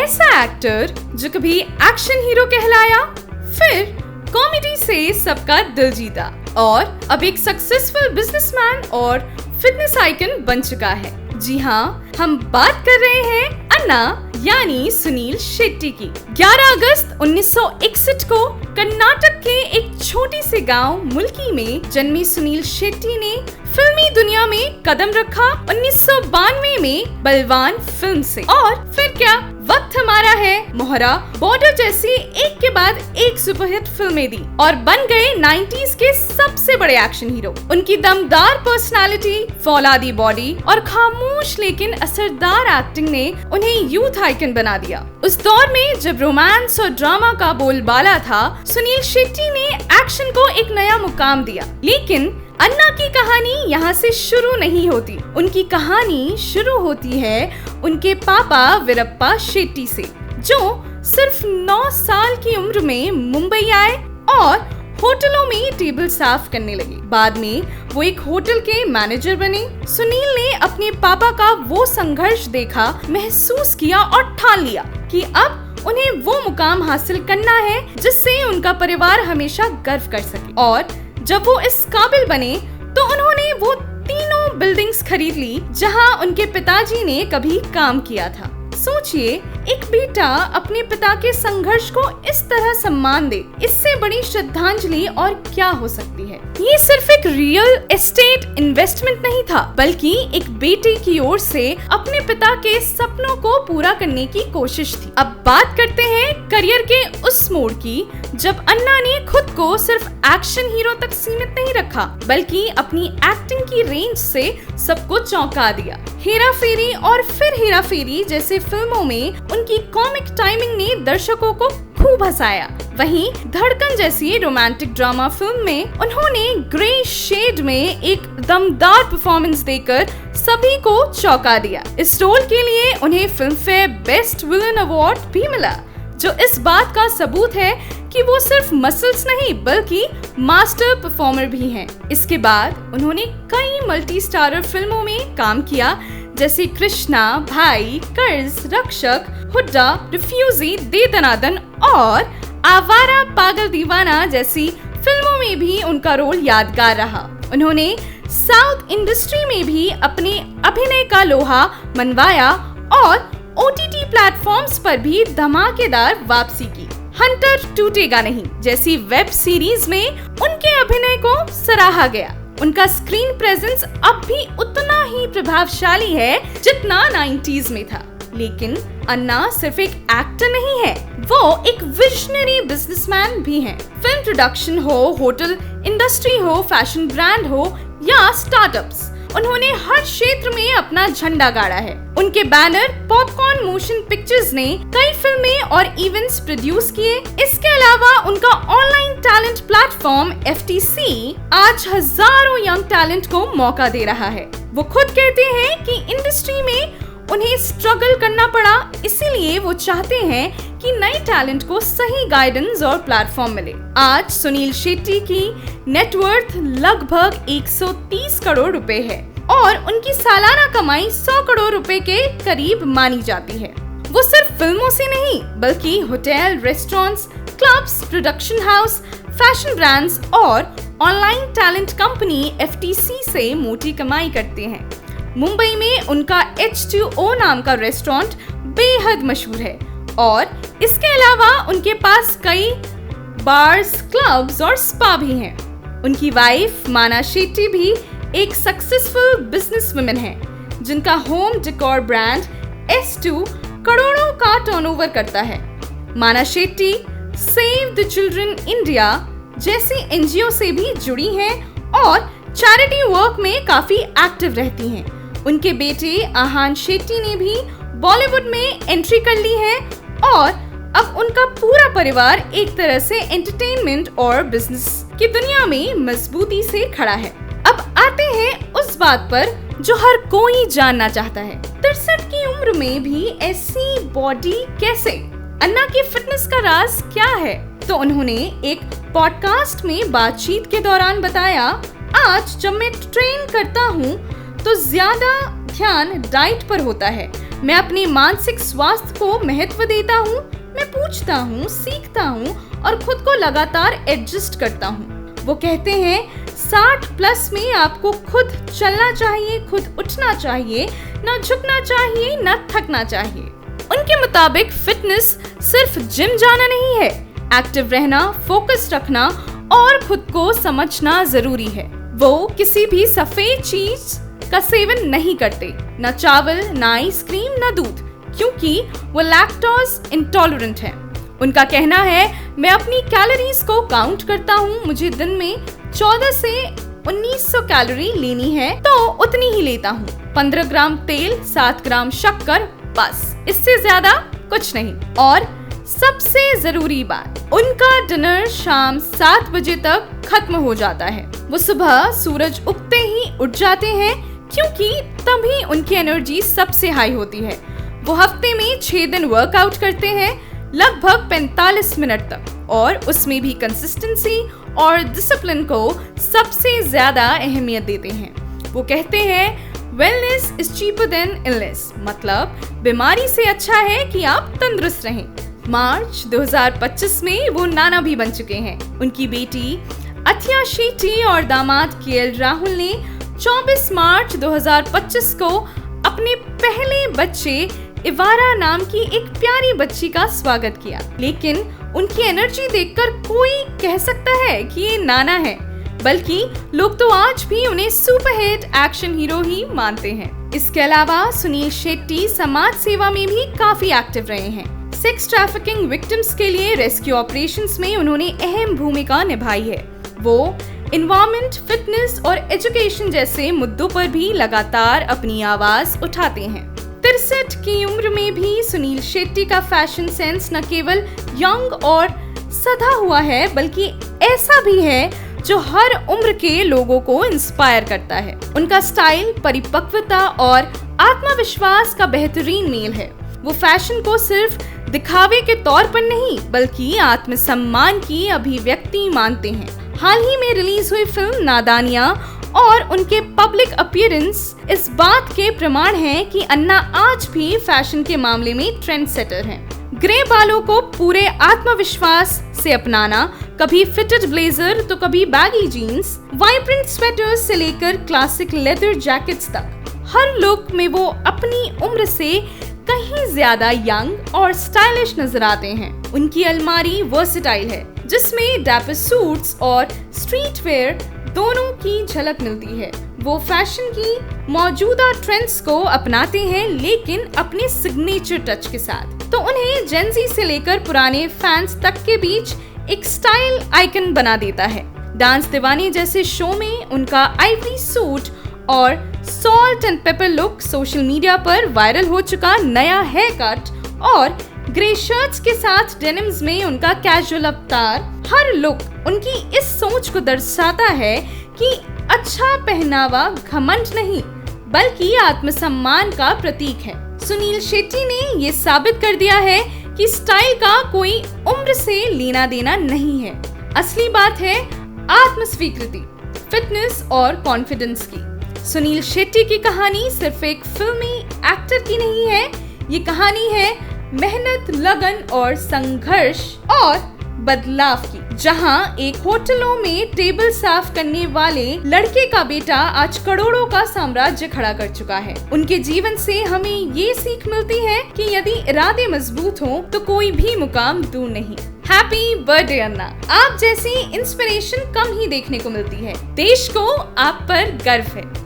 ऐसा एक्टर जो कभी एक्शन हीरो कहलाया, फिर कॉमेडी से सबका दिल जीता और अब एक सक्सेसफुल बिजनेसमैन और फिटनेस आइकन बन चुका है। जी हाँ, हम बात कर रहे हैं अन्ना यानी सुनील शेट्टी की। 11 अगस्त 1961 को कर्नाटक के एक छोटी से गांव मुल्की में जन्मे सुनील शेट्टी ने फिल्मी दुनिया में कदम रखा 1992 में बलवान फिल्म से। और फिर क्या, वक्त हमारा है मोहरा, बॉर्डर जैसी एक के बाद एक सुपरहिट फिल्में दी और बन गए 90s के सबसे बड़े एक्शन हीरो। उनकी दमदार पर्सनालिटी, फौलादी बॉडी और खामोश लेकिन असरदार एक्टिंग ने उन्हें यूथ आइकन बना दिया। उस दौर में जब रोमांस और ड्रामा का बोलबाला था, सुनील शेट्टी ने एक्शन को एक नया मुकाम दिया। लेकिन अन्ना की कहानी यहाँ से शुरू नहीं होती। उनकी कहानी शुरू होती है उनके पापा वीरप्पा शेट्टी से, जो सिर्फ 9 साल की उम्र में मुंबई आए और होटलों में टेबल साफ करने लगे। बाद में वो एक होटल के मैनेजर बने। सुनील ने अपने पापा का वो संघर्ष देखा, महसूस किया और ठान लिया कि अब उन्हें वो मुकाम हासिल करना है जिससे उनका परिवार हमेशा गर्व कर सके। और जब वो इस काबिल बने तो उन्होंने वो तीनों बिल्डिंग्स खरीद ली जहां उनके पिताजी ने कभी काम किया था। सोचिए, एक बेटा अपने पिता के संघर्ष को इस तरह सम्मान दे, इससे बड़ी श्रद्धांजलि और क्या हो सकती है। ये सिर्फ एक रियल एस्टेट इन्वेस्टमेंट नहीं था, बल्कि एक बेटे की ओर से अपने पिता के सपनों को पूरा करने की कोशिश थी। अब बात करते हैं करियर के उस मोड़ की जब अन्ना ने खुद को सिर्फ एक्शन हीरो तक सीमित नहीं रखा, बल्कि अपनी एक्टिंग की रेंज से सबको चौंका दिया। हेरा फेरी और फिर हेरा फेरी जैसे फिल्मों में उनकी कॉमिक टाइमिंग ने दर्शकों को खूब हंसाया। वहीं धड़कन जैसी रोमांटिक ड्रामा फिल्म में उन्होंने ग्रे शेड में एक दमदार परफॉर्मेंस देकर सभी को चौंका दिया। इस रोल के लिए उन्हें film fair best villain award भी मिला, जो इस बात का सबूत है कि वो सिर्फ मसल्स नहीं बल्कि मास्टर परफॉर्मर भी हैं। इसके बाद उन्होंने कई मल्टी स्टारर फिल्मों में काम किया, जैसे कृष्णा, भाई, कर्ज, रक्षक, हुड्डा, रिफ्यूजी, दे दनादन और आवारा पागल दीवाना जैसी फिल्मों में भी उनका रोल यादगार रहा। उन्होंने साउथ इंडस्ट्री में भी अपने अभिनय का लोहा मनवाया और OTT प्लेटफॉर्म्स पर भी धमाकेदार वापसी की। हंटर टूटेगा नहीं जैसी वेब सीरीज में उनके अभिनय को सराहा गया। उनका स्क्रीन प्रेजेंस अब भी उतना ही प्रभावशाली है जितना 90s में था। लेकिन अन्ना सिर्फ एक एक्टर नहीं है, वो एक विजनरी बिजनेसमैन भी हैं। फिल्म प्रोडक्शन हो, होटल इंडस्ट्री हो, फैशन ब्रांड हो या स्टार्टअप्स, उन्होंने हर क्षेत्र में अपना झंडा गाड़ा है। उनके बैनर पॉपकॉर्न मोशन पिक्चर्स ने कई फिल्में और इवेंट्स प्रोड्यूस किए। इसके अलावा उनका ऑनलाइन टैलेंट प्लेटफॉर्म FTC आज हजारों यंग टैलेंट को मौका दे रहा है। वो खुद कहते हैं कि इंडस्ट्री में उन्हें स्ट्रगल करना पड़ा, इसीलिए वो चाहते हैं कि नए टैलेंट को सही गाइडेंस और प्लेटफॉर्म मिले। आज सुनील शेट्टी की नेटवर्थ लगभग 130 करोड़ रुपए है और उनकी सालाना कमाई 100 करोड़ रुपए के करीब मानी जाती है। वो सिर्फ फिल्मों से नहीं बल्कि hotel, restaurants, clubs, production house, fashion brands और ऑनलाइन टैलेंट कंपनी FTC से मोटी कमाई करते हैं। मुंबई में उनका H2O नाम का रेस्टोरेंट बेहद मशहूर है और इसके अलावा उनके पास कई बार्स, क्लब्स और स्पा भी हैं। उनकी वाइफ माना शेट्टी भी एक सक्सेसफुल बिजनेस वुमन है, जिनका होम डेकोर ब्रांड S2 करोड़ों का टर्नओवर करता है। माना Shetty save the children India जैसी NGO से भी जुड़ी हैं और चैरिटी वर्क में काफी एक्टिव रहती हैं। उनके बेटे आहान शेट्टी ने भी बॉलीवुड में एंट्री कर ली है और अब उनका पूरा परिवार एक तरह से एंटरटेनमेंट और बिजनेस की दुनिया में मजबूती से खड़ा है। अब आते हैं उस बात पर जो हर कोई जानना चाहता है, 63 की उम्र में भी ऐसी बॉडी कैसे? अन्ना की फिटनेस का राज क्या है? तो उन्होंने एक पॉडकास्ट में बातचीत के दौरान बताया, आज जब मैं ट्रेन करता हूँ तो ज्यादा ध्यान डाइट पर होता है, मैं अपने मानसिक स्वास्थ्य को महत्व देता हूँ, मैं पूछता हूँ, सीखता हूँ और खुद को लगातार एडजस्ट करता हूँ। वो कहते हैं 60+ में आपको खुद चलना चाहिए, खुद उठना चाहिए, न झुकना चाहिए, न थकना चाहिए। उनके मुताबिक फिटनेस सिर्फ जिम जाना नहीं है, एक्टिव रहना, फोकस रखना और खुद को समझना जरूरी है। वो किसी भी सफेद चीज का सेवन नहीं करते, न चावल, न आइसक्रीम, न दूध, क्योंकि वो लैक्टोज इंटॉलरेंट है। उनका कहना है, मैं अपनी कैलोरीज को काउंट करता हूँ, मुझे दिन में 1400 से 1900 कैलोरी लेनी है तो उतनी ही लेता हूँ। 15 ग्राम तेल, 7 ग्राम शक्कर, बस, इससे ज्यादा कुछ नहीं। और सबसे जरूरी बात, उनका डिनर शाम 7 बजे तक खत्म हो जाता है। वो सुबह सूरज उगते ही उठ जाते हैं, क्योंकि तभी उनकी एनर्जी सबसे हाई होती है। वो हफ्ते में 6 दिन वर्कआउट करते हैं, लगभग 45 मिनट तक, और उसमें भी कंसिस्टेंसी और डिसिप्लिन को सबसे ज्यादा अहमियत देते हैं। वो कहते हैं, wellness is cheaper than illness, मतलब बीमारी से अच्छा है कि आप तंदुरुस्त रहें। मार्च 2025 में वो नाना भी बन चुके हैं। उनकी बेटी अथिया शेट्टी और दामाद केएल राहुल ने 24 मार्च 2025 को अपने पहले बच्चे इवारा नाम की एक प्यारी बच्ची का स्वागत किया। लेकिन उनकी एनर्जी देखकर कोई कह सकता है कि ये नाना है, बल्कि लोग तो आज भी उन्हें सुपरहिट एक्शन हीरो ही मानते हैं। इसके अलावा सुनील शेट्टी समाज सेवा में भी काफी एक्टिव रहे हैं। सेक्स ट्रैफिकिंग विक्टिम्स के लिए रेस्क्यू ऑपरेशंस में उन्होंने अहम भूमिका निभाई है। वो एनवायरमेंट, फिटनेस और एजुकेशन जैसे मुद्दों पर भी लगातार अपनी आवाज उठाते हैं। 63 की उम्र में भी सुनील शेट्टी का फैशन सेंस न केवल यंग और सधा हुआ है, बल्कि ऐसा भी है जो हर उम्र के लोगों को इंस्पायर करता है। उनका स्टाइल, परिपक्वता और आत्मविश्वास का बेहतरीन मेल है। वो फैशन को सिर्फ दिखावे के तौर पर नहीं, बल्कि आत्मसम्मान की अभिव्यक्ति मानते हैं। हाल ही में रिलीज हुई फिल्म नादानियां और उनके पब्लिक अपीयरेंस इस बात के प्रमाण हैं कि अन्ना आज भी फैशन के मामले में ट्रेंड सेटर हैं। ग्रे बालों को पूरे आत्मविश्वास से अपनाना, कभी फिटेड ब्लेजर तो कभी बैगी जीन्स, वाइब्रेंट स्वेटर्स से लेकर क्लासिक लेदर जैकेट्स तक, हर लुक में वो अपनी उम्र से कहीं ज्यादा यंग और स्टाइलिश नजर आते हैं। उनकी अलमारी वर्सेटाइल है, जिसमें डैपर सूट्स और स्ट्रीट वेयर दोनों की झलक मिलती है। वो फैशन की मौजूदा ट्रेंड्स को अपनाते हैं, लेकिन अपने सिग्नेचर टच के साथ। तो उन्हें जेंजी से लेकर पुराने फैंस तक के बीच एक स्टाइल आइकन बना देता है। डांस दीवाने जैसे शो में उनका आइवरी सूट और salt and paper look, social media पर वायरल हो चुका नया हेयर कट और ग्रे शर्ट्स के साथ डेनिम्स में उनका कैजुअल अवतार, हर लुक उनकी इस सोच को दर्शाता है कि अच्छा पहनावा घमंड नहीं, बल्कि आत्मसम्मान का प्रतीक है। सुनील शेट्टी ने ये साबित कर दिया है कि स्टाइल का कोई उम्र से लेना देना नहीं है। असली बात है आत्मस्वीकृति, फिटनेस और कॉन्फिडेंस की। सुनील शेट्टी की कहानी सिर्फ एक फिल्मी एक्टर की नहीं है, ये कहानी है मेहनत, लगन और संघर्ष और बदलाव की। जहां एक होटलों में टेबल साफ करने वाले लड़के का बेटा आज करोड़ों का साम्राज्य खड़ा कर चुका है। उनके जीवन से हमें ये सीख मिलती है कि यदि इरादे मजबूत हों तो कोई भी मुकाम दूर नहीं। हैप्पी बर्थडे अन्ना। आप जैसी इंस्पिरेशन कम ही देखने को मिलती है। देश को आप पर गर्व है।